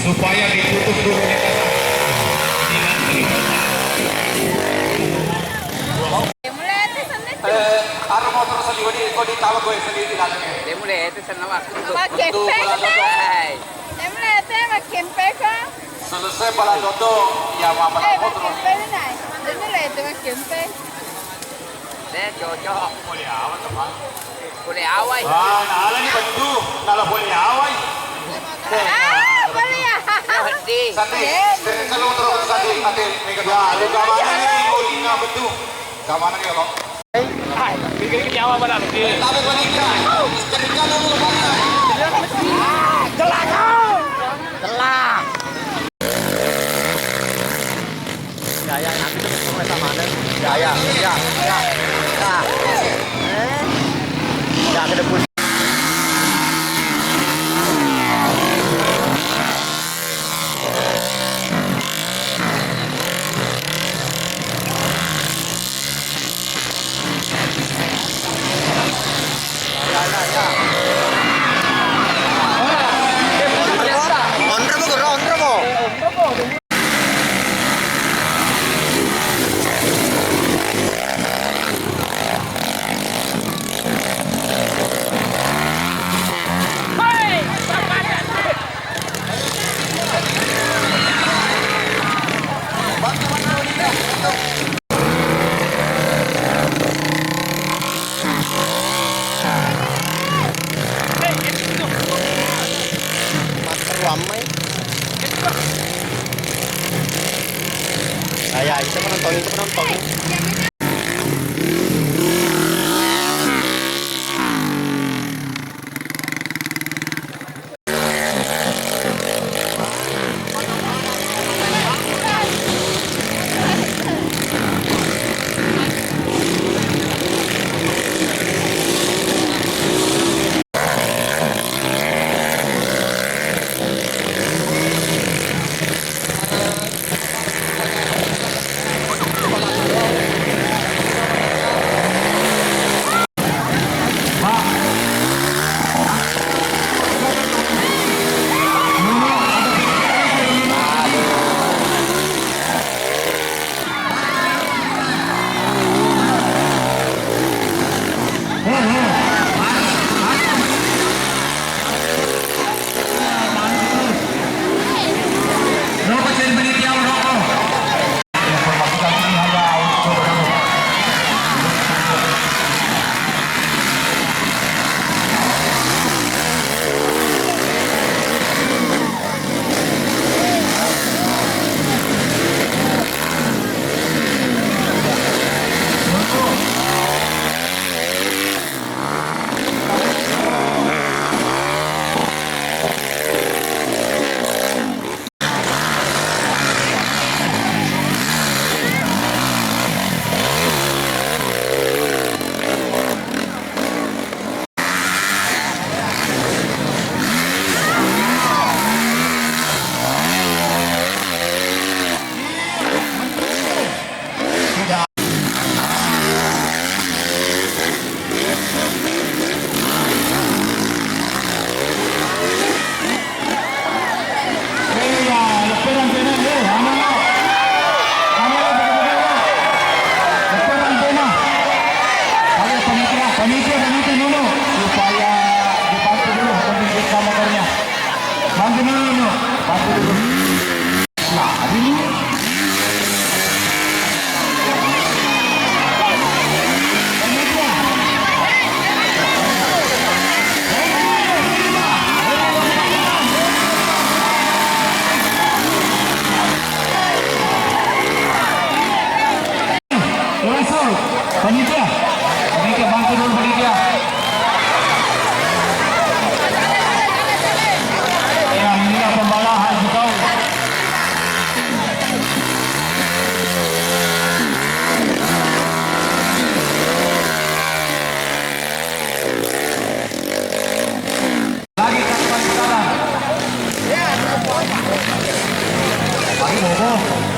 supaya ditutup dulu motor sendiri kau ditawar gue sendiri dalamnya. Mulai itu senang waktu untuk selesai bala dodo ya mama motor. Cocok. Boleh awal teman. Boleh awal. Ah, nala ni bantu. Nala boleh awal. Boleh ya. Sandi, kalau terus sandi, ate mega dua. Lu kamana ni? Boleh nggak betul? Kamana ni kalau? Hai, bikin nyawa mana tu? Tapi balikan. Cerita dulu mana? Telah kau. Telah. Jaya nanti tu semua sama ada. Jaya, ya. Ya ke depan. Ramai. Ayah, itu penonton. Panitia, panitia bantu dulu panitia. Ya, inilah pembalap Haji Kau. Lagi kasuan sekarang. Lagi bobo.